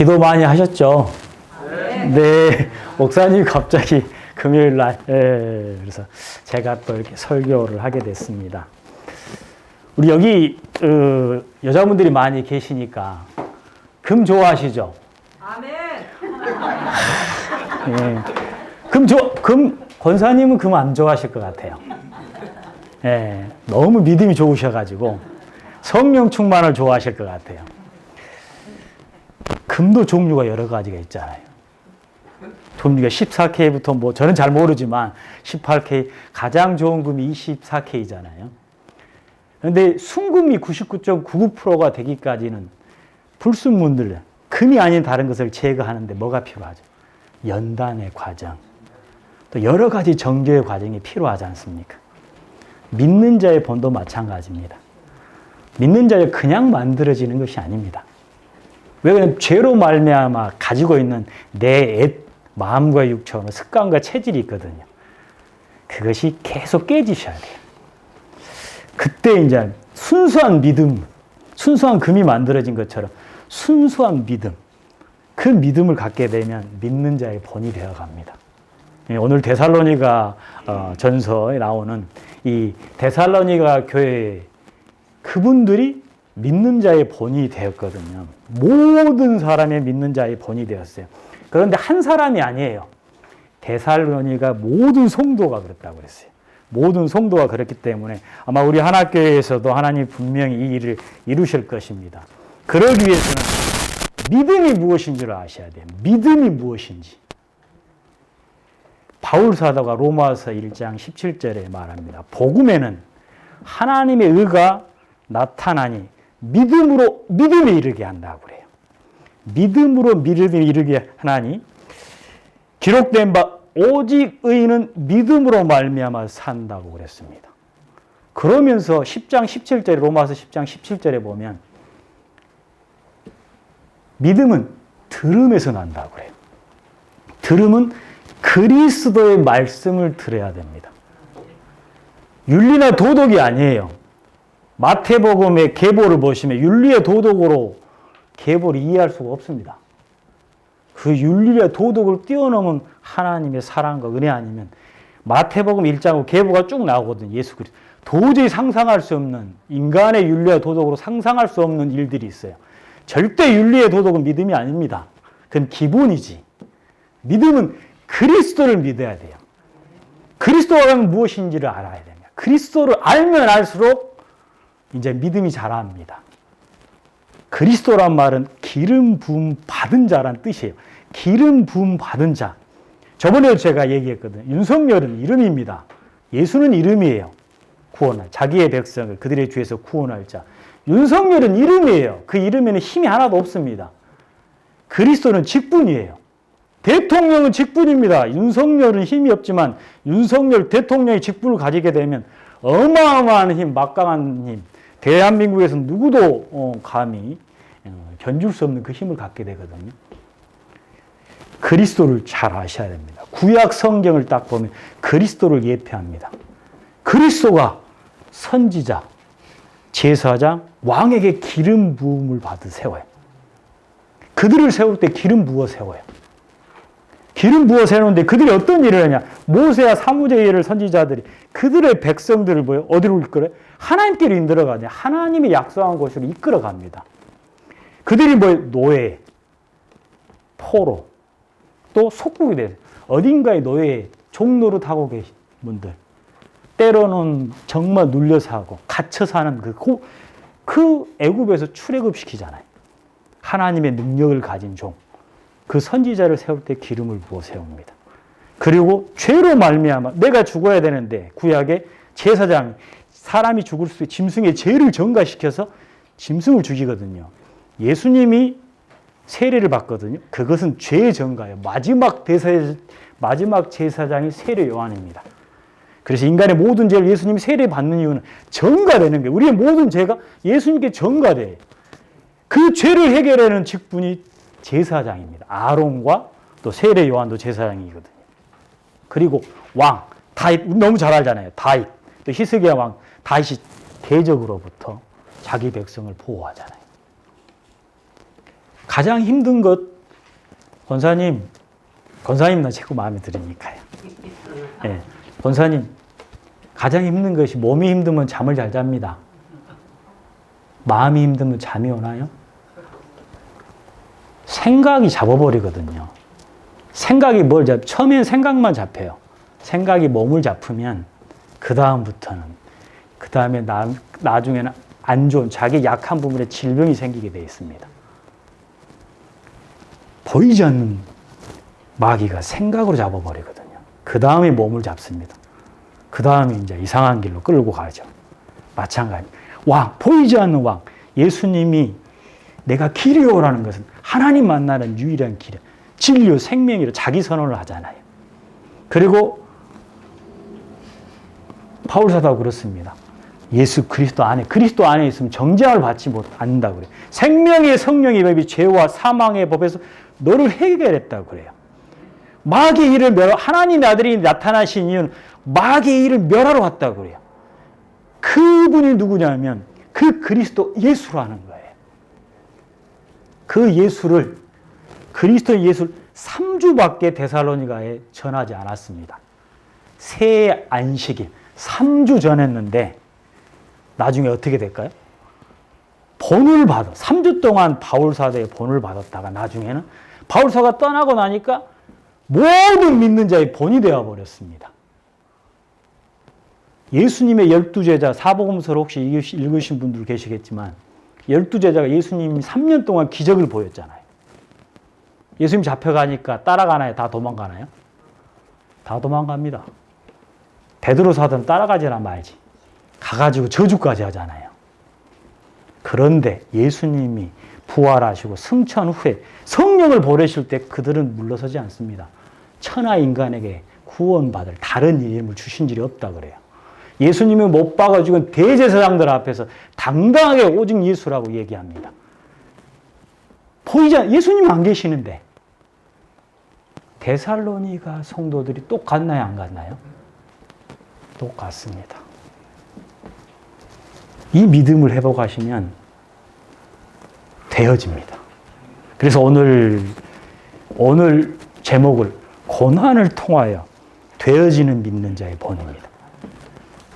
기도 많이 하셨죠? 네. 목사님 갑자기 금요일 날, 그래서 제가 또 이렇게 설교를 하게 됐습니다. 우리 여기, 여자분들이 많이 계시니까 금 좋아하시죠? 아멘. 예. 권사님은 금 안 좋아하실 것 같아요. 예. 너무 믿음이 좋으셔가지고 성령 충만을 좋아하실 것 같아요. 금도 종류가 여러 가지가 있잖아요. 종류가 14K부터 뭐 저는 잘 모르지만 18K, 가장 좋은 금이 24K잖아요. 그런데 순금이 99.99%가 되기까지는 불순물들, 금이 아닌 다른 것을 제거하는데 뭐가 필요하죠? 연단의 과정, 또 여러 가지 정교의 과정이 필요하지 않습니까? 믿는 자의 본도 마찬가지입니다. 믿는 자의 그냥 만들어지는 것이 아닙니다. 왜 그냥 죄로 말미암아 가지고 있는 내 마음과 육체와 습관과 체질이 있거든요. 그것이 계속 깨지셔야 돼요. 그때 이제 순수한 믿음, 순수한 금이 만들어진 것처럼 순수한 믿음, 그 믿음을 갖게 되면 믿는 자의 본이 되어 갑니다. 오늘 데살로니가 전서에 나오는 이 데살로니가 교회 그분들이 믿는 자의 본이 되었거든요. 모든 사람의 믿는 자의 본이 되었어요. 그런데 한 사람이 아니에요. 데살로니가 모든 성도가 그랬다고 그랬어요. 모든 성도가 그렇기 때문에 아마 우리 하나교회에서도 하나님 분명히 이 일을 이루실 것입니다. 그러기 위해서는 믿음이 무엇인지를 아셔야 돼요. 믿음이 무엇인지. 바울 사도가 로마서 1장 17절에 말합니다. 복음에는 하나님의 의가 나타나니 믿음에 이르게 한다고 그래요. 믿음으로 믿음에 이르게 하나니 기록된 바 오직 의인은 믿음으로 말미암아 산다고 그랬습니다. 그러면서 10장 17절에 로마서 10장 17절에 보면 믿음은 들음에서 난다고 그래요. 들음은 그리스도의 말씀을 들어야 됩니다. 윤리나 도덕이 아니에요. 마태복음의 계보를 보시면 윤리의 도덕으로 계보를 이해할 수가 없습니다. 그 윤리와 도덕을 뛰어넘은 하나님의 사랑과 은혜 아니면 마태복음 1장으로 계보가 쭉 나오거든요. 예수 그리스도. 도저히 상상할 수 없는 인간의 윤리와 도덕으로 상상할 수 없는 일들이 있어요. 절대 윤리의 도덕은 믿음이 아닙니다. 그건 기본이지. 믿음은 그리스도를 믿어야 돼요. 그리스도가 무엇인지를 알아야 됩니다. 그리스도를 알면 알수록 이제 믿음이 자랍니다. 그리스도란 말은 기름 부음 받은 자란 뜻이에요. 기름 부음 받은 자. 저번에 제가 얘기했거든요. 윤석열은 이름입니다. 예수는 이름이에요. 구원할 자기의 백성을 그들의 죄에서 구원할 자. 윤석열은 이름이에요. 그 이름에는 힘이 하나도 없습니다. 그리스도는 직분이에요. 대통령은 직분입니다. 윤석열은 힘이 없지만 윤석열 대통령의 직분을 가지게 되면 어마어마한 힘, 막강한 힘, 대한민국에서 누구도 감히 견줄 수 없는 그 힘을 갖게 되거든요. 그리스도를 잘 아셔야 됩니다. 구약 성경을 딱 보면 그리스도를 예표합니다. 그리스도가 선지자, 제사장, 왕에게 기름 부음을 받아 세워요. 그들을 세울 때 기름 부어 세워요. 기름 부어 세우는데 그들이 어떤 일을 하냐? 모세와 사무엘을 선지자들이 그들의 백성들을 어디로 이끌어요? 하나님께로 인들어가냐? 하나님이 약속한 곳으로 이끌어갑니다. 그들이 노예, 포로, 또 속국이 돼요. 어딘가에 노예, 종노릇 하고 계신 분들, 때로는 정말 눌려 사고 갇혀 사는 그 애굽에서 출애굽시키잖아요. 하나님의 능력을 가진 종. 그 선지자를 세울 때 기름을 부어 세웁니다. 그리고 죄로 말미암아 내가 죽어야 되는데 구약의 제사장이 사람이 죽을 수 있게 짐승의 죄를 전가시켜서 짐승을 죽이거든요. 예수님이 세례를 받거든요. 그것은 죄의 전가예요. 마지막 제사장이 세례 요한입니다. 그래서 인간의 모든 죄를 예수님이 세례 받는 이유는 전가되는 거예요. 우리의 모든 죄가 예수님께 전가돼요. 그 죄를 해결하는 직분이 제사장입니다. 아론과 또 세례 요한도 제사장이거든요. 그리고 왕, 다윗, 너무 잘 알잖아요. 다윗, 또 히스기야 왕, 다윗이 대적으로부터 자기 백성을 보호하잖아요. 가장 힘든 것, 권사님 나 자꾸 마음에 들으니까요. 예, 권사님, 가장 힘든 것이 몸이 힘들면 잠을 잘 잡니다. 마음이 힘들면 잠이 오나요? 생각이 잡아버리거든요. 생각이 뭘 처음엔 생각만 잡혀요. 생각이 몸을 잡으면 그 다음에 나중에는 안 좋은 자기 약한 부분에 질병이 생기게 되어 있습니다. 보이지 않는 마귀가 생각으로 잡아버리거든요. 그 다음에 몸을 잡습니다. 그 다음에 이제 이상한 길로 끌고 가죠. 마찬가지. 왕, 보이지 않는 왕. 예수님이 내가 길이오라는 것은 하나님 만나는 유일한 길이야. 진리요, 생명이로 자기 선언을 하잖아요. 그리고 바울사도가 그렇습니다. 예수 그리스도 안에 있으면 정죄함을 받지 않는다고 그래요. 생명의 성령의 법이 죄와 사망의 법에서 너를 해결했다고 그래요. 마귀의 일을 하나님의 아들이 나타나신 이유는 마귀의 일을 멸하러 왔다고 그래요. 그분이 누구냐면 그 그리스도 예수라는 거예요. 그 예수를, 그리스도 예수를 3주밖에 데살로니가에 전하지 않았습니다. 새 안식일 3주 전했는데 나중에 어떻게 될까요? 본을 받아 3주 동안 바울사도의 본을 받았다가 나중에는 바울사가 떠나고 나니까 모든 믿는 자의 본이 되어버렸습니다. 예수님의 12제자 사복음서를 혹시 읽으신 분들 계시겠지만 12제자가 예수님이 3년 동안 기적을 보였잖아요. 예수님 잡혀가니까 따라가나요? 다 도망가나요? 다 도망갑니다. 베드로 사도는 따라가지나 말지. 가가지고 저주까지 하잖아요. 그런데 예수님이 부활하시고 승천 후에 성령을 보내실 때 그들은 물러서지 않습니다. 천하 인간에게 구원받을 다른 이름을 주신 일이 없다 그래요. 예수님이 못 박아 죽은 대제사장들 앞에서 당당하게 오직 예수라고 얘기합니다. 보이지 않, 예수님 안 계시는데 데살로니가 성도들이 똑같나요? 안 같나요? 똑같습니다. 이 믿음을 회복하시면 되어집니다. 그래서 오늘 제목을 고난을 통하여 되어지는 믿는 자의 본입니다.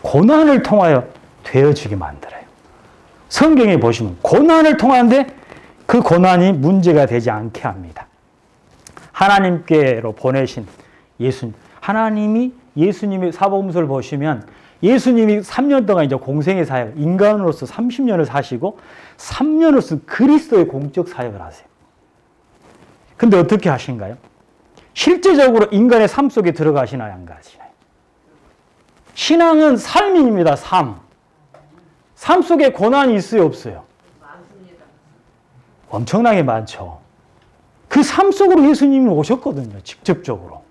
고난을 통하여 되어지게 만들어요. 성경에 보시면 고난을 통하는데 그 고난이 문제가 되지 않게 합니다. 하나님께로 보내신 예수님, 하나님이 예수님의 사복음서를 보시면 예수님이 3년 동안 이제 공생의 사역, 인간으로서 30년을 사시고 3년으로서 그리스도의 공적 사역을 하세요. 근데 어떻게 하신가요? 실제적으로 인간의 삶 속에 들어가시나요? 안 가시나요? 신앙은 삶입니다. 삶. 삶 속에 고난이 있어요? 없어요? 많습니다. 엄청나게 많죠. 그 삶 속으로 예수님이 오셨거든요. 직접적으로.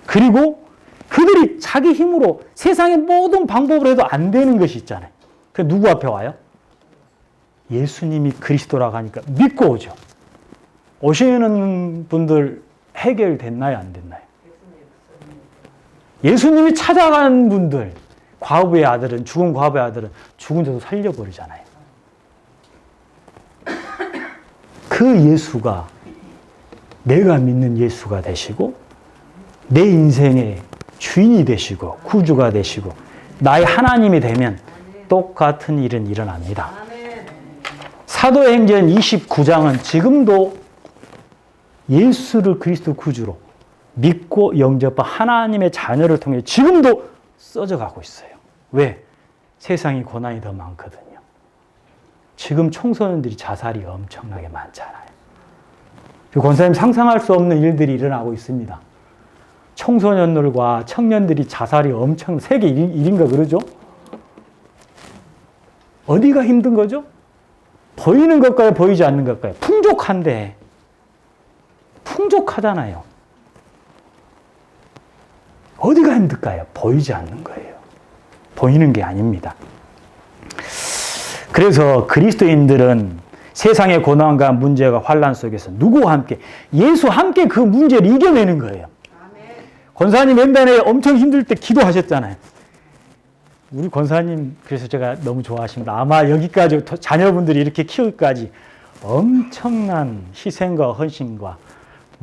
그리고 그들이 자기 힘으로 세상의 모든 방법으로 해도 안 되는 것이 있잖아요. 그 누구 앞에 와요? 예수님이 그리스도라고 하니까 믿고 오죠. 오시는 분들 해결됐나요? 안 됐나요? 예수님이 찾아간 분들, 과부의 아들은, 죽은 과부의 아들은 죽은 자도 살려버리잖아요. 그 예수가 내가 믿는 예수가 되시고 내 인생의 주인이 되시고 구주가 되시고 나의 하나님이 되면 똑같은 일은 일어납니다. 사도행전 29장은 지금도 예수를 그리스도 구주로 믿고 영접한 하나님의 자녀를 통해 지금도 써져 가고 있어요. 왜? 세상이 고난이 더 많거든요. 지금 청소년들이 자살이 엄청나게 많잖아요. 권사님 상상할 수 없는 일들이 일어나고 있습니다. 청소년들과 청년들이 자살이 엄청 세계 1인가 그러죠? 어디가 힘든 거죠? 보이는 것과요, 보이지 않는 것과요. 풍족한데 풍족하잖아요. 어디가 힘들까요? 보이지 않는 거예요. 보이는 게 아닙니다. 그래서 그리스도인들은 세상의 고난과 문제와 환난 속에서 누구와 함께? 예수와 함께 그 문제를 이겨내는 거예요. 권사님 옛날에 엄청 힘들 때 기도하셨잖아요. 우리 권사님 그래서 제가 너무 좋아하십니다. 아마 여기까지 자녀분들이 이렇게 키우기까지 엄청난 희생과 헌신과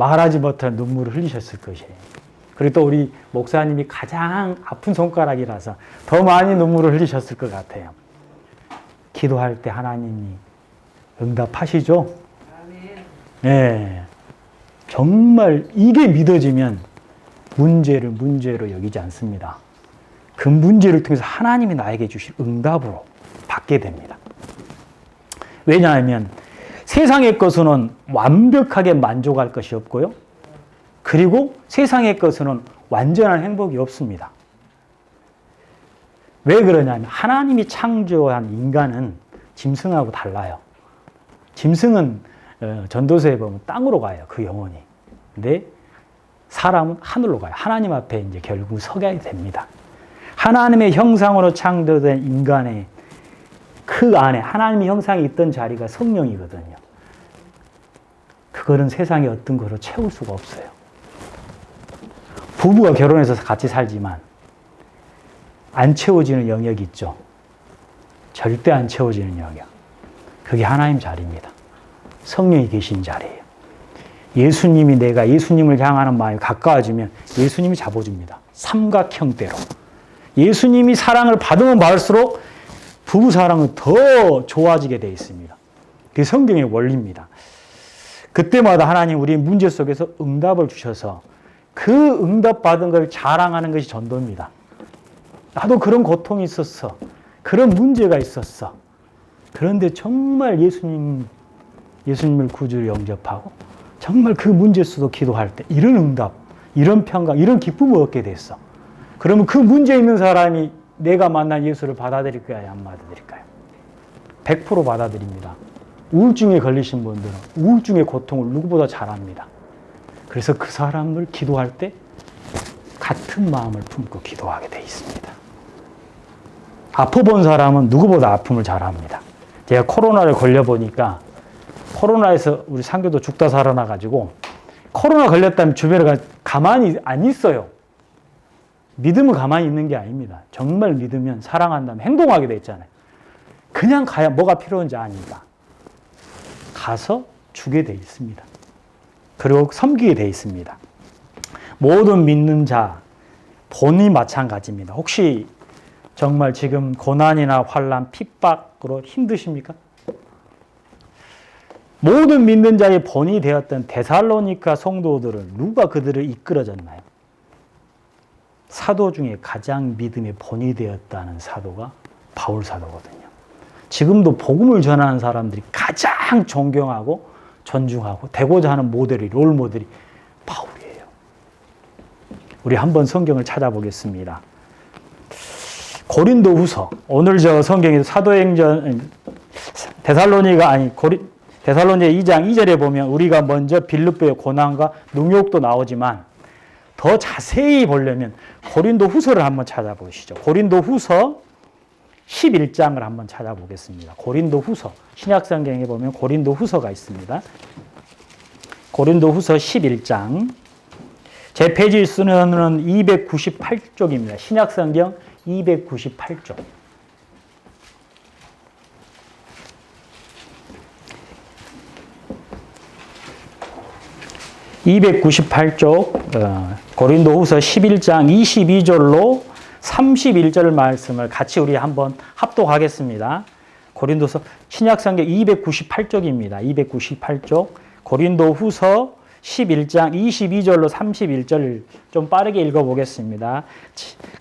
말하지 못한 눈물을 흘리셨을 것이에요. 그리고 또 우리 목사님이 가장 아픈 손가락이라서 더 많이 눈물을 흘리셨을 것 같아요. 기도할 때 하나님이 응답하시죠? 네. 정말 이게 믿어지면 문제를 문제로 여기지 않습니다. 그 문제를 통해서 하나님이 나에게 주실 응답으로 받게 됩니다. 왜냐하면 세상의 것은 완벽하게 만족할 것이 없고요. 그리고 세상의 것은 완전한 행복이 없습니다. 왜 그러냐면 하나님이 창조한 인간은 짐승하고 달라요. 짐승은 전도서에 보면 땅으로 가요. 그 영혼이. 근데 사람은 하늘로 가요. 하나님 앞에 이제 결국 서게 됩니다. 하나님의 형상으로 창조된 인간의 그 안에 하나님의 형상이 있던 자리가 성령이거든요. 그거는 세상의 어떤 거로 채울 수가 없어요. 부부가 결혼해서 같이 살지만 안 채워지는 영역이 있죠. 절대 안 채워지는 영역. 그게 하나님 자리입니다. 성령이 계신 자리예요. 예수님이 내가 예수님을 향하는 마음이 가까워지면 예수님이 잡아줍니다. 삼각형대로. 예수님이 사랑을 받으면 받을수록 부부 사랑은 더 좋아지게 되어 있습니다. 그게 성경의 원리입니다. 그때마다 하나님 우리의 문제 속에서 응답을 주셔서 그 응답 받은 걸 자랑하는 것이 전도입니다. 나도 그런 고통이 있었어. 그런 문제가 있었어. 그런데 정말 예수님을 구주로 영접하고 정말 그 문제 속에서 기도할 때 이런 응답, 이런 평강, 이런 기쁨을 얻게 됐어. 그러면 그 문제 있는 사람이 내가 만난 예수를 받아들일까요? 안 받아들일까요? 100% 받아들입니다. 우울증에 걸리신 분들은 우울증의 고통을 누구보다 잘 압니다. 그래서 그 사람을 기도할 때 같은 마음을 품고 기도하게 돼 있습니다. 아파본 사람은 누구보다 아픔을 잘 압니다. 제가 코로나를 걸려보니까 코로나에서 우리 상교도 죽다 살아나가지고 코로나 걸렸다면 주변에 가만히 안 있어요. 믿음은 가만히 있는 게 아닙니다. 정말 믿으면 사랑한다면 행동하게 돼 있잖아요. 그냥 가야 뭐가 필요한지 아니까 가서 주게 돼 있습니다. 그리고 섬기게 돼 있습니다. 모든 믿는 자 본이 마찬가지입니다. 혹시 정말 지금 고난이나 환난, 핍박으로 힘드십니까? 모든 믿는 자의 본이 되었던 데살로니가 성도들은 누가 그들을 이끌어줬나요? 사도 중에 가장 믿음의 본이 되었다는 사도가 바울 사도거든요. 지금도 복음을 전하는 사람들이 가장 존경하고 존중하고 되고자 하는 모델이 롤 모델이 바울이에요. 우리 한번 성경을 찾아보겠습니다. 고린도후서 오늘 저 성경에서 사도행전 데살로니가 2장 2절에 보면 우리가 먼저 빌립보의 고난과 능욕도 나오지만 더 자세히 보려면 고린도후서를 한번 찾아보시죠. 고린도후서 11장을 한번 찾아보겠습니다. 고린도후서 신약성경에 보면 고린도후서가 있습니다. 고린도후서 11장 제 페이지 수는 298쪽입니다. 신약성경 298쪽. 298쪽 고린도후서 11장 22절로 31절 말씀을 같이 우리 한번 합독하겠습니다. 고린도서 신약성경 298쪽입니다. 298쪽 고린도후서 11장 22절로 31절 좀 빠르게 읽어보겠습니다.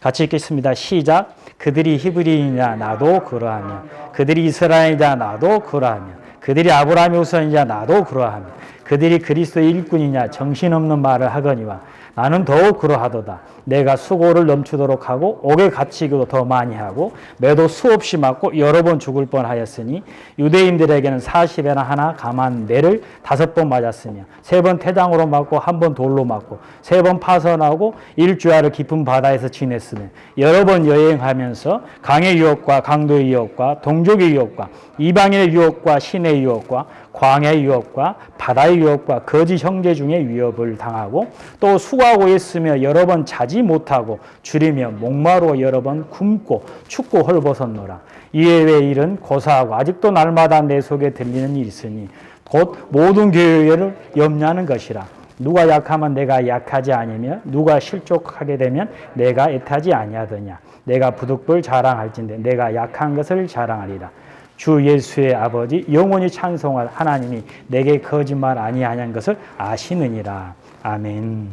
같이 읽겠습니다. 시작. 그들이 히브리인이냐 나도 그러하며 그들이 이스라엘이냐 나도 그러하며 그들이 아브라함의 후손이냐 나도 그러하며 그들이 그리스도의 일꾼이냐 정신없는 말을 하거니와 나는 더욱 그러하도다. 내가 수고를 넘치도록 하고 옥에 갇히기도 더 많이 하고 매도 수없이 맞고 여러 번 죽을 뻔하였으니 유대인들에게는 40에나 하나 감한 매를 5번 맞았으며 3번 태장으로 맞고 1번 돌로 맞고 3번 파선하고 일주야를 깊은 바다에서 지냈으며 여러 번 여행하면서 강의 유혹과 강도의 유혹과 동족의 유혹과 이방인의 유혹과 신의 유혹과 광야의 유혹과 바다의 유혹과 거짓 형제 중에 위협을 당하고 또 수고하고 있으며 여러 번 자지 못하고 줄이며 목마르고 여러 번 굶고 춥고 헐벗었노라. 이에 외의 일은 고사하고 아직도 날마다 내 속에 들리는 일이 있으니 곧 모든 교회를 염려하는 것이라. 누가 약하면 내가 약하지 아니며 누가 실족하게 되면 내가 애타지 아니하더냐. 내가 부득불 자랑할진대 내가 약한 것을 자랑하리라. 주 예수의 아버지 영원히 찬송할 하나님이 내게 거짓말 아니하냐는 것을 아시느니라. 아멘.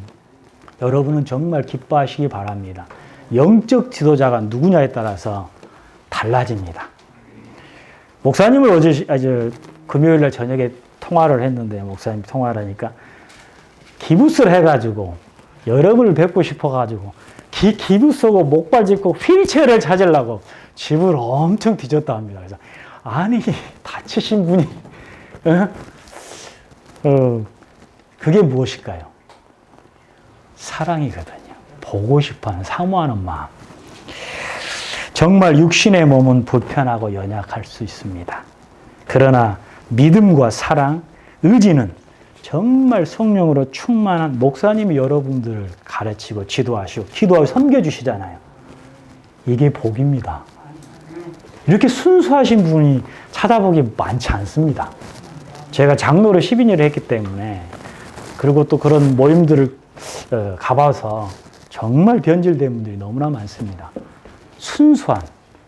여러분은 정말 기뻐하시기 바랍니다. 영적 지도자가 누구냐에 따라서 달라집니다. 목사님을 어제 금요일날 저녁에 통화를 했는데 목사님 통화를 하니까 기부스를 해가지고 여러분을 뵙고 싶어가지고 기부 쓰고 목발 짚고 휠체어를 찾으려고 집을 엄청 뒤졌다 합니다. 그래서 아니 다치신 분이 그게 무엇일까요? 사랑이거든요. 보고 싶어하는 사모하는 마음. 정말 육신의 몸은 불편하고 연약할 수 있습니다. 그러나 믿음과 사랑, 의지는 정말 성령으로 충만한 목사님이 여러분들을 가르치고 지도하시고 기도하고 섬겨주시잖아요. 이게 복입니다. 이렇게 순수하신 분이 찾아보기 많지 않습니다. 제가 장로를 12년을 했기 때문에 그리고 또 그런 모임들을 가봐서 정말 변질된 분들이 너무나 많습니다. 순수한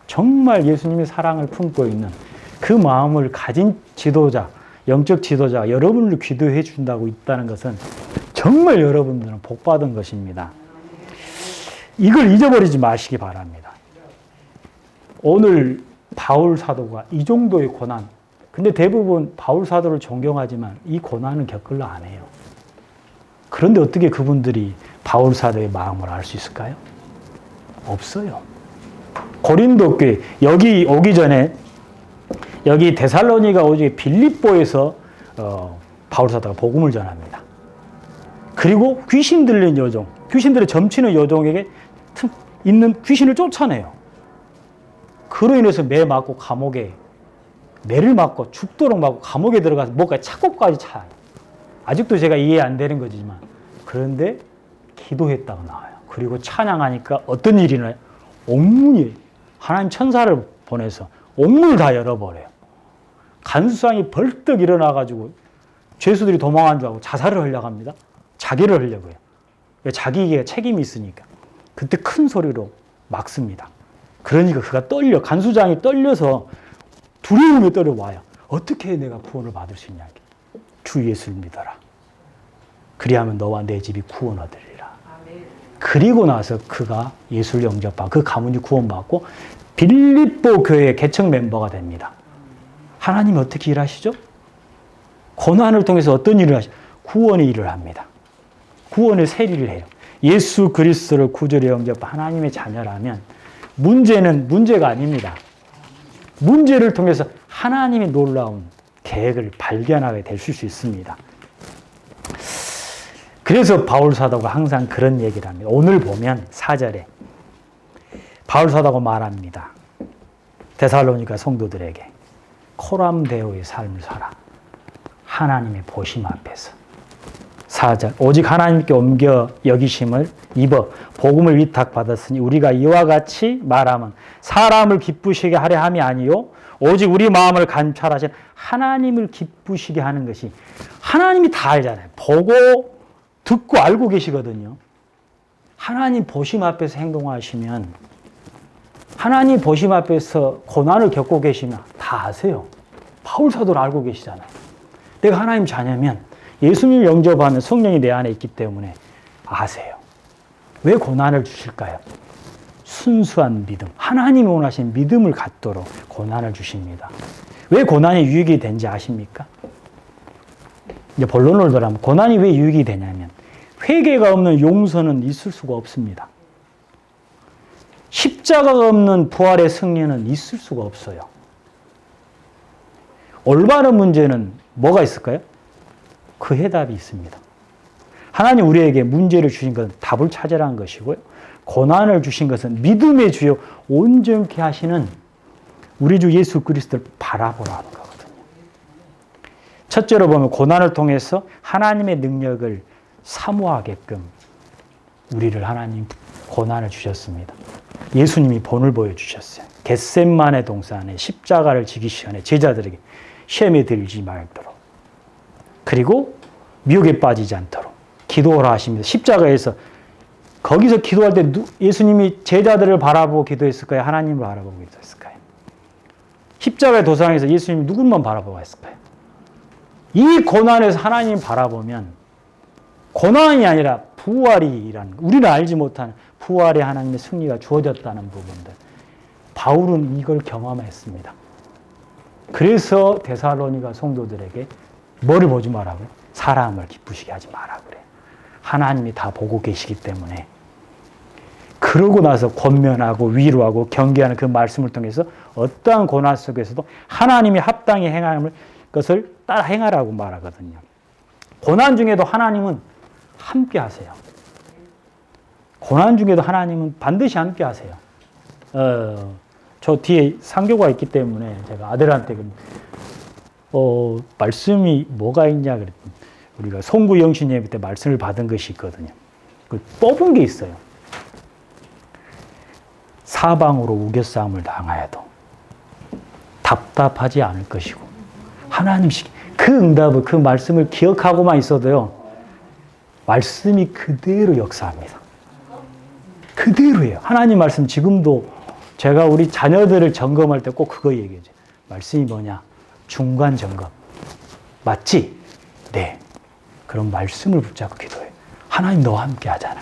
정말 예수님의 사랑을 품고 있는 그 마음을 가진 지도자, 영적 지도자가 여러분을 기도해 준다고 있다는 것은 정말 여러분들은 복받은 것입니다. 이걸 잊어버리지 마시기 바랍니다. 오늘 바울 사도가 이 정도의 고난, 근데 대부분 바울 사도를 존경하지만 이 고난은 겪으려 안 해요. 그런데 어떻게 그분들이 바울 사도의 마음을 알 수 있을까요? 없어요. 고린도 교회, 여기 오기 전에 여기 데살로니가 오지 빌립보에서 바울 사도가 복음을 전합니다. 그리고 귀신 들린 여종, 귀신들의 점치는 여종에게 있는 귀신을 쫓아내요. 그로 인해서 매 맞고 감옥에 매를 맞고 죽도록 맞고 감옥에 들어가서 뭐가 착고까지 차요. 아직도 제가 이해 안 되는 거지만 그런데 기도했다고 나와요. 그리고 찬양하니까 어떤 일이 나요? 옥문이 하나님 천사를 보내서 옥문을 다 열어버려요. 간수상이 벌떡 일어나가지고 죄수들이 도망한 줄 알고 자살을 하려고 합니다. 자기를 하려고요. 자기에게 책임이 있으니까. 그때 큰 소리로 막습니다. 그러니까 그가 떨려, 간수장이 떨려서 두려움에 떨어와요. 어떻게 내가 구원을 받을 수 있냐. 주 예수를 믿어라. 그리하면 너와 내 집이 구원 얻으리라. 그리고 나서 그가 예수를 영접하고 그 가문이 구원받고 빌립보 교회의 개척 멤버가 됩니다. 하나님이 어떻게 일하시죠? 고난을 통해서 어떤 일을 하시죠? 구원의 일을 합니다. 구원의 세리를 해요. 예수 그리스도를 구주로 영접한 하나님의 자녀라면 문제는 문제가 아닙니다. 문제를 통해서 하나님의 놀라운 계획을 발견하게 될 수 있습니다. 그래서 바울 사도가 항상 그런 얘기를 합니다. 오늘 보면 4절에 바울 사도가 말합니다. 데살로니가 성도들에게 코람데오의 삶을 살아. 하나님의 보심 앞에서. 4절 오직 하나님께 옮겨 여기심을 입어 복음을 위탁받았으니 우리가 이와 같이 말하면 사람을 기쁘시게 하려 함이 아니요 오직 우리 마음을 감찰하신 하나님을 기쁘시게 하는 것이 하나님이 다 알잖아요. 보고 듣고 알고 계시거든요. 하나님 보심 앞에서 행동하시면 하나님 보심 앞에서 고난을 겪고 계시면 다 아세요. 바울 사도를 알고 계시잖아요. 내가 하나님 자녀면 예수님을 영접하는 성령이 내 안에 있기 때문에 아세요. 왜 고난을 주실까요? 순수한 믿음, 하나님이 원하신 믿음을 갖도록 고난을 주십니다. 왜 고난이 유익이 된지 아십니까? 이제 본론을 들어가면 고난이 왜 유익이 되냐면 회개가 없는 용서는 있을 수가 없습니다. 십자가가 없는 부활의 승리는 있을 수가 없어요. 올바른 문제는 뭐가 있을까요? 그 해답이 있습니다. 하나님 우리에게 문제를 주신 것은 답을 찾으라는 것이고요. 고난을 주신 것은 믿음의 주요 온전케 하시는 우리 주 예수 그리스도를 바라보라는 거거든요. 첫째로 보면 고난을 통해서 하나님의 능력을 사모하게끔 우리를 하나님 고난을 주셨습니다. 예수님이 본을 보여주셨어요. 겟셋마네 동산에 십자가를 지기 전에 제자들에게 시험에 들지 말도록 그리고 미혹에 빠지지 않도록 기도하라 하십니다. 십자가에서 거기서 기도할 때 예수님이 제자들을 바라보고 기도했을까요? 하나님을 바라보고 기도했을까요? 십자가의 도상에서 예수님이 누구만 바라보고 했을까요? 이 고난에서 하나님 바라보면 고난이 아니라 부활이라는 우리는 알지 못하는 부활의 하나님의 승리가 주어졌다는 부분들. 바울은 이걸 경험했습니다. 그래서 데살로니가 성도들에게 뭐를 보지 말라고요? 사람을 기쁘시게 하지 마라 그래요. 하나님이 다 보고 계시기 때문에. 그러고 나서 권면하고 위로하고 경계하는 그 말씀을 통해서 어떠한 고난 속에서도 하나님이 합당히 행할 것을 따라 행하라고 말하거든요. 고난 중에도 하나님은 함께 하세요. 고난 중에도 하나님은 반드시 함께 하세요. 저 뒤에 상교가 있기 때문에 제가 아들한테 말씀이 뭐가 있냐 그랬더니 우리가 송구 영신 예배 때 말씀을 받은 것이 있거든요. 그 뽑은 게 있어요. 사방으로 우겨싸움을 당하여도 답답하지 않을 것이고 하나님씩 그 응답을 그 말씀을 기억하고만 있어도요. 말씀이 그대로 역사합니다. 그대로예요. 하나님 말씀 지금도 제가 우리 자녀들을 점검할 때 꼭 그거 얘기해줘요. 말씀이 뭐냐? 중간 점검. 맞지? 네. 그럼 말씀을 붙잡고 기도해요. 하나님 너와 함께 하잖아.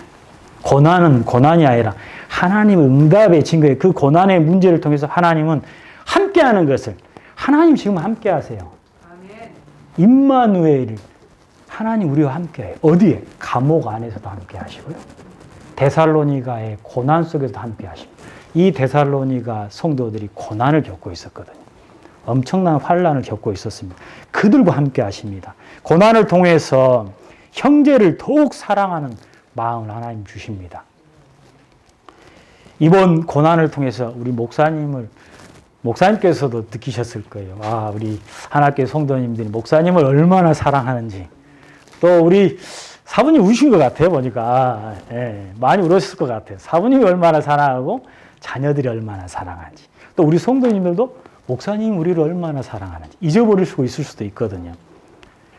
고난은 고난이 아니라 하나님의 응답의 증거예요. 그 고난의 문제를 통해서 하나님은 함께하는 것을 하나님 지금 함께하세요. 임마누엘 하나님 우리와 함께해요. 어디에? 감옥 안에서도 함께하시고요. 데살로니가의 고난 속에서도 함께하십니다. 이 데살로니가 성도들이 고난을 겪고 있었거든요. 엄청난 환난을 겪고 있었습니다. 그들과 함께 하십니다. 고난을 통해서 형제를 더욱 사랑하는 마음을 하나님 주십니다. 이번 고난을 통해서 우리 목사님께서도 느끼셨을 거예요. 우리 하나님께 성도님들이 목사님을 얼마나 사랑하는지. 또 우리 사부님 우신 것 같아요, 보니까. 많이 울었을 것 같아요. 사부님이 얼마나 사랑하고 자녀들이 얼마나 사랑하는지. 또 우리 성도님들도 목사님이 우리를 얼마나 사랑하는지 잊어버릴 수 있을 수도 있거든요.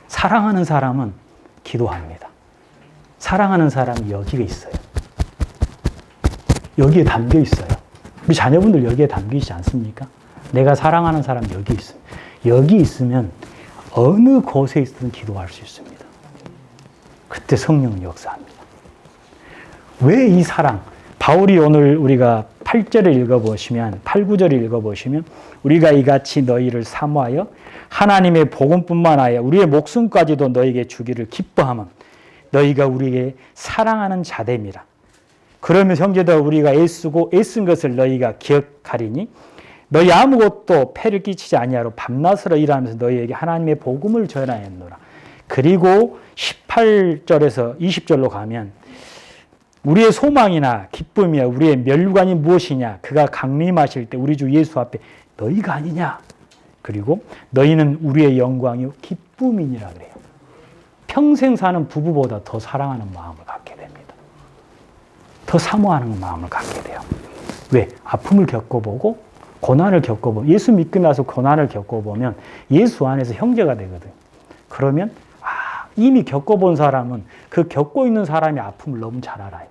사랑하는 사람은 기도합니다. 사랑하는 사람이 여기에 있어요. 여기에 담겨 있어요. 우리 자녀분들 여기에 담기지 않습니까? 내가 사랑하는 사람 여기 있습니다. 여기 있으면 어느 곳에 있든 기도할 수 있습니다. 그때 성령은 역사합니다. 왜 이 사랑? 바울이 오늘 우리가 8절을 읽어보시면 8, 9절을 읽어보시면 우리가 이같이 너희를 사모하여 하나님의 복음뿐만 아니라 우리의 목숨까지도 너희에게 주기를 기뻐하면 너희가 우리에게 사랑하는 자됨이라. 그러면 형제들 우리가 애쓰고 애쓴 것을 너희가 기억하리니 너희 아무것도 폐를 끼치지 아니하로 밤낮으로 일하면서 너희에게 하나님의 복음을 전하였노라. 그리고 18절에서 20절로 가면 우리의 소망이나 기쁨이야 우리의 멸관이 무엇이냐 그가 강림하실 때 우리 주 예수 앞에 너희가 아니냐. 그리고 너희는 우리의 영광이요 기쁨이니라 그래요. 평생 사는 부부보다 더 사랑하는 마음을 갖게 됩니다. 더 사모하는 마음을 갖게 돼요. 왜? 아픔을 겪어보고 고난을 겪어보면 예수 믿고 나서 고난을 겪어보면 예수 안에서 형제가 되거든. 그러면 이미 겪어본 사람은 그 겪고 있는 사람의 아픔을 너무 잘 알아요.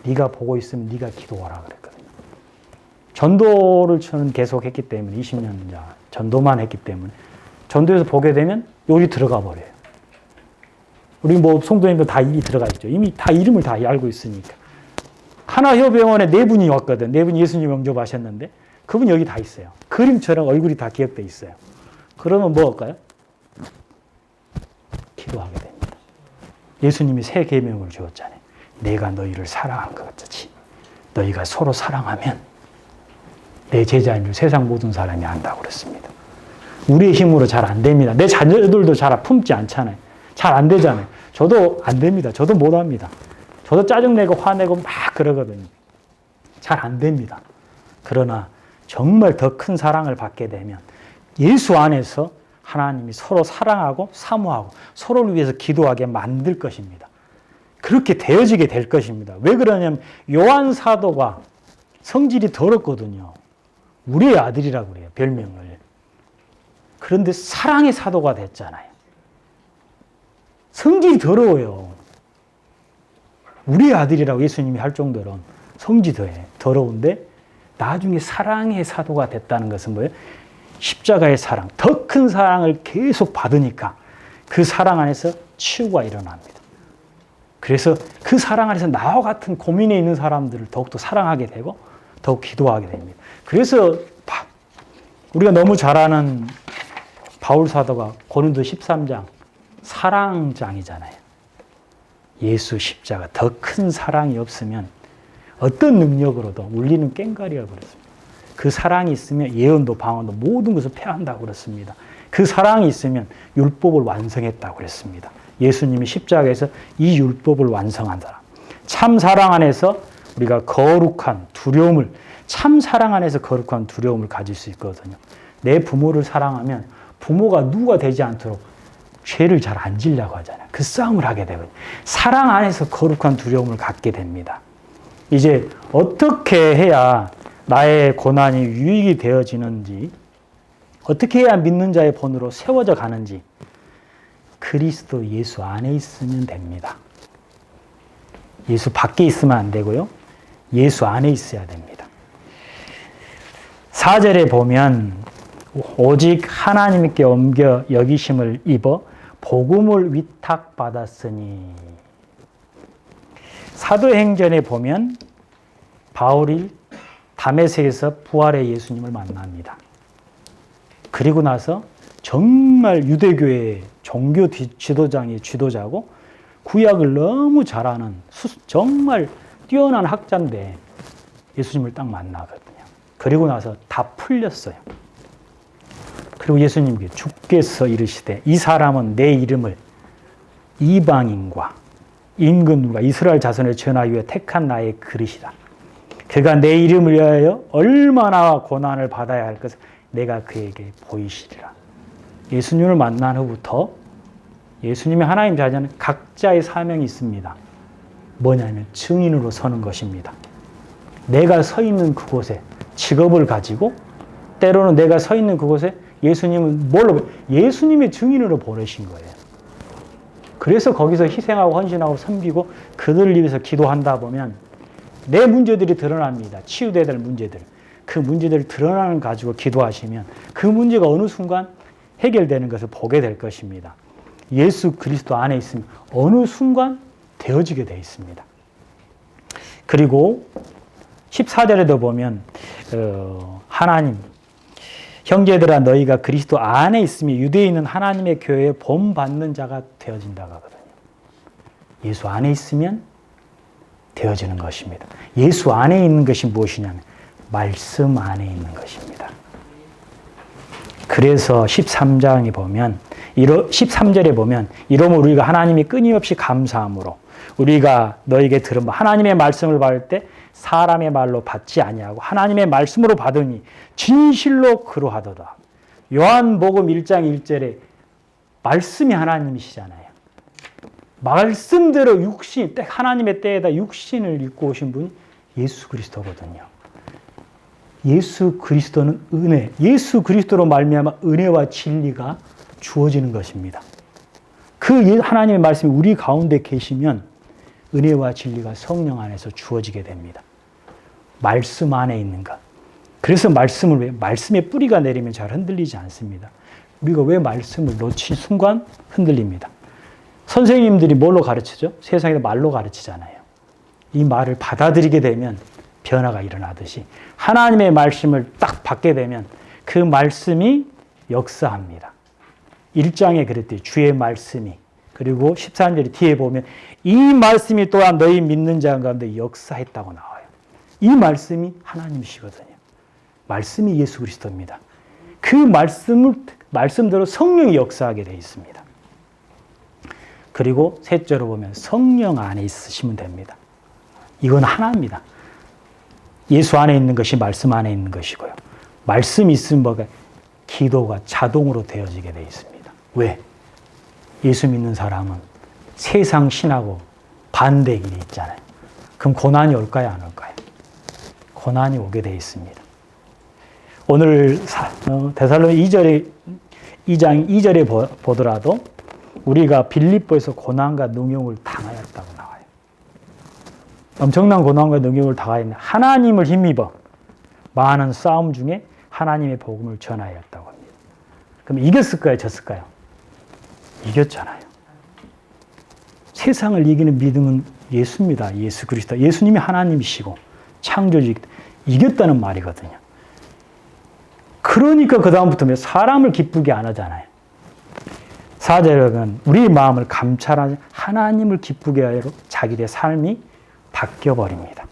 네가 보고 있으면 네가 기도하라 그랬거든요. 전도를 저는 계속 했기 때문에 20년 전도만 했기 때문에 전도에서 보게 되면 여기 들어가 버려요. 우리 성도님들 다 이미 들어가 있죠. 이미 다 이름을 다 알고 있으니까. 하나협병원에 4분이 왔거든. 4분이 예수님 영접하셨는데 그분 여기 다 있어요. 그림처럼 얼굴이 다 기억돼 있어요. 그러면 뭐 할까요? 기도하게 됩니다. 예수님이 새 계명을 주었잖아요. 내가 너희를 사랑한 것 같이 너희가 서로 사랑하면 내 제자인 줄 세상 모든 사람이 안다고 그랬습니다. 우리의 힘으로 잘 안 됩니다. 내 자녀들도 잘 품지 않잖아요. 잘 안 되잖아요. 저도 안 됩니다. 저도 못 합니다. 저도 짜증내고 화내고 막 그러거든요. 잘 안 됩니다. 그러나 정말 더 큰 사랑을 받게 되면 예수 안에서 하나님이 서로 사랑하고 사모하고 서로를 위해서 기도하게 만들 것입니다. 그렇게 되어지게 될 것입니다. 왜 그러냐면 요한 사도가 성질이 더럽거든요. 우리의 아들이라고 그래요. 별명을. 그런데 사랑의 사도가 됐잖아요. 성질이 더러워요. 우리 아들이라고 예수님이 할 정도로 성지더해 더러운데 나중에 사랑의 사도가 됐다는 것은 뭐예요? 십자가의 사랑, 더 큰 사랑을 계속 받으니까 그 사랑 안에서 치유가 일어납니다. 그래서 그 사랑 안에서 나와 같은 고민에 있는 사람들을 더욱더 사랑하게 되고 더욱 기도하게 됩니다. 그래서 우리가 너무 잘 아는 바울 사도가 고린도 13장 사랑장이잖아요. 예수 십자가 더 큰 사랑이 없으면 어떤 능력으로도 울리는 꽹과리라고 그랬습니다. 그 사랑이 있으면 예언도 방언도 모든 것을 폐한다고 그랬습니다. 그 사랑이 있으면 율법을 완성했다고 그랬습니다. 예수님이 십자가에서 이 율법을 완성한 사람. 참 사랑 안에서 우리가 거룩한 두려움을, 참 사랑 안에서 거룩한 두려움을 가질 수 있거든요. 내 부모를 사랑하면 부모가 누가 되지 않도록 죄를 잘 안 지려고 하잖아요. 그 싸움을 하게 되거든요. 사랑 안에서 거룩한 두려움을 갖게 됩니다. 이제 어떻게 해야 나의 고난이 유익이 되어지는지, 어떻게 해야 믿는 자의 본으로 세워져 가는지 그리스도 예수 안에 있으면 됩니다. 예수 밖에 있으면 안 되고요. 예수 안에 있어야 됩니다. 4절에 보면 오직 하나님께 옮겨 여기심을 입어 복음을 위탁받았으니, 사도행전에 보면 바울이 다메섹에서 부활의 예수님을 만납니다. 그리고 나서 정말 유대교의 종교 지도장의 지도자고 구약을 너무 잘하는 정말 뛰어난 학자인데 예수님을 딱 만나거든요. 그리고 나서 다 풀렸어요. 그리고 예수님께 주께서 이르시되 이 사람은 내 이름을 이방인과 임금과 이스라엘 자손을 전하기 위해 택한 나의 그릇이다. 그가 내 이름을 위하여 얼마나 고난을 받아야 할 것을 내가 그에게 보이시리라. 예수님을 만난 후부터 예수님의 하나님 자녀는 각자의 사명이 있습니다. 뭐냐면 증인으로 서는 것입니다. 내가 서 있는 그곳에 직업을 가지고, 때로는 내가 서 있는 그곳에 예수님은 예수님의 증인으로 보내신 거예요. 그래서 거기서 희생하고 헌신하고 섬기고 그들을 위해서 기도한다 보면 내 문제들이 드러납니다. 치유돼야 될 문제들. 그 문제들을 드러나는 가지고 기도하시면 그 문제가 어느 순간 해결되는 것을 보게 될 것입니다. 예수 그리스도 안에 있으면 어느 순간 되어지게 되어 있습니다. 그리고 14절에도 보면 하나님, 형제들아 너희가 그리스도 안에 있으며 유대에 있는 하나님의 교회에 본받는 자가 되어진다고 하거든요. 예수 안에 있으면 되어지는 것입니다. 예수 안에 있는 것이 무엇이냐면 말씀 안에 있는 것입니다. 그래서 13장에 보면 13절에 보면 이러므로 우리가 하나님이 끊임없이 감사함으로 우리가 너에게 들은 바 하나님의 말씀을 받을 때 사람의 말로 받지 아니하고 하나님의 말씀으로 받으니 진실로 그러하도다. 요한복음 1장 1절에 말씀이 하나님이시잖아요. 말씀대로 육신, 하나님의 때에다 육신을 입고 오신 분이 예수 그리스도거든요. 예수 그리스도는 은혜, 예수 그리스도로 말미암아 은혜와 진리가 주어지는 것입니다. 그 하나님의 말씀이 우리 가운데 계시면 은혜와 진리가 성령 안에서 주어지게 됩니다. 말씀 안에 있는 것. 그래서 말씀의 뿌리가 내리면 잘 흔들리지 않습니다. 우리가 왜 말씀을 놓친 순간 흔들립니다. 선생님들이 뭘로 가르치죠? 세상에서 말로 가르치잖아요. 이 말을 받아들이게 되면 변화가 일어나듯이 하나님의 말씀을 딱 받게 되면 그 말씀이 역사합니다. 1장에 그랬대요. 주의 말씀이. 그리고 13절 뒤에 보면 이 말씀이 또한 너희 믿는 자 가운데 역사했다고 나와요. 이 말씀이 하나님이시거든요. 말씀이 예수 그리스도입니다. 그 말씀대로 성령이 역사하게 되어 있습니다. 그리고 셋째로 보면 성령 안에 있으시면 됩니다. 이건 하나입니다. 예수 안에 있는 것이 말씀 안에 있는 것이고요. 말씀이 있으면 뭐가 기도가 자동으로 되어지게 되어 있습니다. 왜? 예수 믿는 사람은 세상 신하고 반대 길이 있잖아요. 그럼 고난이 올까요? 안 올까요? 고난이 오게 되어 있습니다. 오늘 데살로니 2장 2절에 보더라도 우리가 빌립보에서 고난과 능욕을 당하였다고 나와요. 엄청난 고난과 능력을 당하였는데 하나님을 힘입어 많은 싸움 중에 하나님의 복음을 전하였다고 합니다. 그럼 이겼을까요? 졌을까요? 이겼잖아요. 세상을 이기는 믿음은 예수입니다. 예수 그리스도. 예수님이 하나님이시고 창조주이기 때문에 이겼다는 말이거든요. 그러니까 그 다음부터 사람을 기쁘게 안 하잖아요. 4절은 우리의 마음을 감찰하는 하나님을 기쁘게 하여 자기의 삶이 바뀌어버립니다.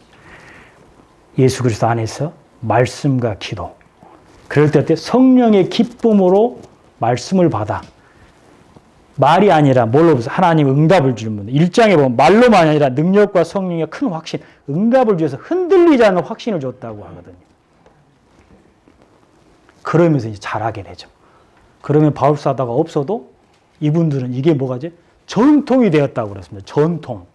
예수 그리스도 안에서 말씀과 기도. 그럴 때 성령의 기쁨으로 말씀을 받아 말이 아니라 뭘로 하나님 응답을 주는 1장에 보면 말로만 아니라 능력과 성령의 큰 확신, 응답을 주어서 흔들리지 않는 확신을 줬다고 하거든요. 그러면서 이제 잘하게 되죠. 그러면 바울사다가 없어도 이분들은 이게 뭐가지? 전통이 되었다고 그랬습니다. 전통.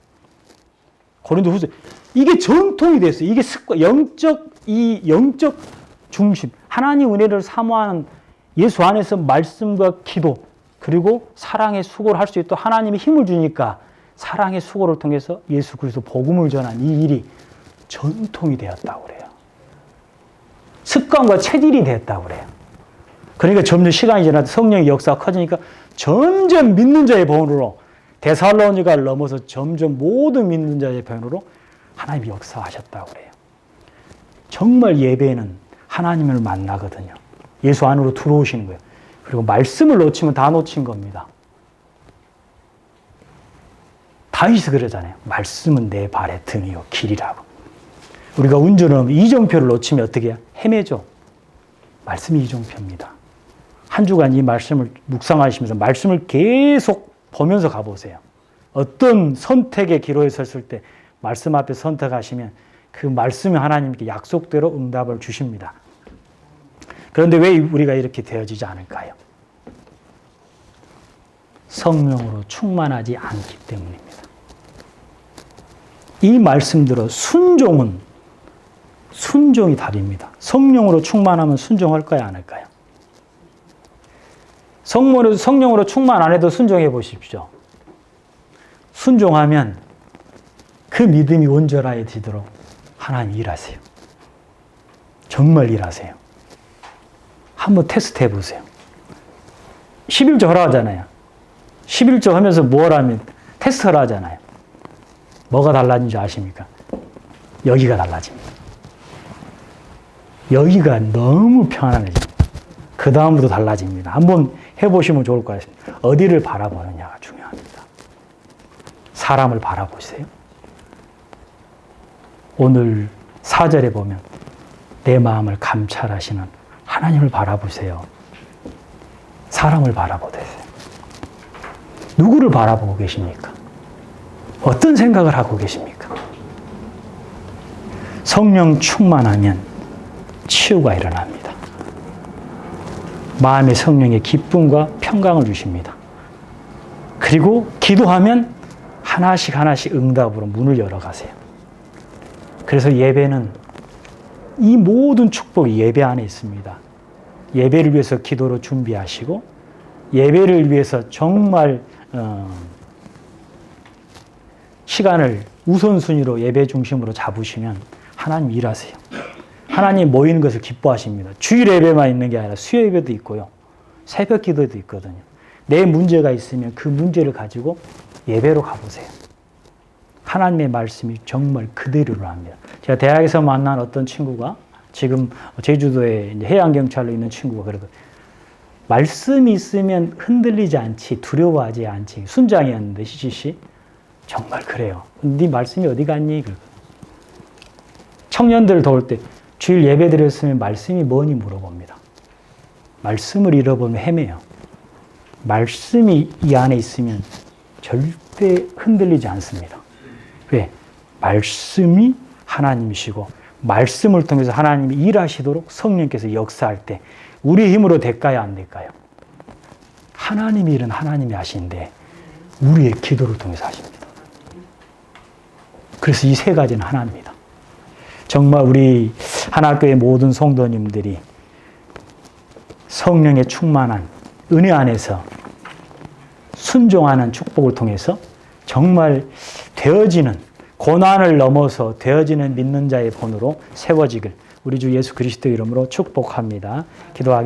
고린도후서 이게 전통이 됐어요. 이게 습관, 영적 중심, 하나님 은혜를 사모하는 예수 안에서 말씀과 기도 그리고 사랑의 수고를 할 수 있도록 하나님이 힘을 주니까 사랑의 수고를 통해서 예수 그리스도 복음을 전한 이 일이 전통이 되었다고 그래요. 습관과 체질이 되었다고 그래요. 그러니까 점점 시간이 지나서 성령의 역사가 커지니까 점점 믿는 자의 번호로 데살로니가를 넘어서 점점 모든 믿는 자의 번호로 하나님이 역사하셨다고 그래요. 정말 예배는 하나님을 만나거든요. 예수 안으로 들어오시는 거예요. 그리고 말씀을 놓치면 다 놓친 겁니다. 다윗이 그러잖아요. 말씀은 내 발의 등이요 길이라고. 우리가 운전하면 이정표를 놓치면 어떻게 해요? 헤매죠. 말씀이 이정표입니다. 한 주간 이 말씀을 묵상하시면서 말씀을 계속 보면서 가보세요. 어떤 선택의 기로에 섰을 때 말씀 앞에 선택하시면 그 말씀이 하나님께 약속대로 응답을 주십니다. 그런데 왜 우리가 이렇게 되어지지 않을까요? 성령으로 충만하지 않기 때문입니다. 이 말씀대로 순종이 답입니다. 성령으로 충만하면 순종할까요? 안 할까요? 성령으로 충만 안 해도 순종해 보십시오. 순종하면 그 믿음이 온전해지도록 하나님 일하세요. 정말 일하세요. 한번 테스트 해보세요. 11조 하라 하잖아요. 11조 하면서 뭘 하면 테스트 하라 하잖아요. 뭐가 달라진 줄 아십니까? 여기가 달라집니다. 여기가 너무 편안해집니다. 그 다음부터 달라집니다. 한번 해보시면 좋을 것 같습니다. 어디를 바라보느냐가 중요합니다. 사람을 바라보세요. 오늘 4절에 보면 내 마음을 감찰하시는 하나님을 바라보세요. 사람을 바라보세요. 누구를 바라보고 계십니까? 어떤 생각을 하고 계십니까? 성령 충만하면 치유가 일어납니다. 마음의 성령의 기쁨과 평강을 주십니다. 그리고 기도하면 하나씩 응답으로 문을 열어가세요. 그래서 예배는 이 모든 축복이 예배 안에 있습니다. 예배를 위해서 기도로 준비하시고 예배를 위해서 정말 시간을 우선순위로 예배 중심으로 잡으시면 하나님 일하세요. 하나님 모이는 것을 기뻐하십니다. 주일 예배만 있는 게 아니라 수요 예배도 있고요. 새벽 기도도 있거든요. 내 문제가 있으면 그 문제를 가지고 예배로 가보세요. 하나님의 말씀이 정말 그대로를 합니다. 제가 대학에서 만난 어떤 친구가 지금 제주도에 해양경찰로 있는 친구가 그러고 말씀이 있으면 흔들리지 않지 두려워하지 않지 순장이었는데 CCC 정말 그래요. 네 말씀이 어디 갔니? 청년들을 도울 때 주일 예배 드렸으면 말씀이 뭐니 물어봅니다. 말씀을 잃어버리면 헤매요. 말씀이 이 안에 있으면 절대 흔들리지 않습니다. 왜? 말씀이 하나님이시고 말씀을 통해서 하나님이 일하시도록 성령께서 역사할 때 우리 힘으로 될까요? 안 될까요? 하나님의 일은 하나님이 하시는데 우리의 기도를 통해서 하십니다. 그래서 이 세 가지는 하나입니다. 정말 우리 하나교회 모든 성도님들이 성령의 충만한 은혜 안에서 순종하는 축복을 통해서 정말 되어지는 고난을 넘어서 되어지는 믿는 자의 본으로 세워지길 우리 주 예수 그리스도 이름으로 축복합니다. 기도하겠습니다.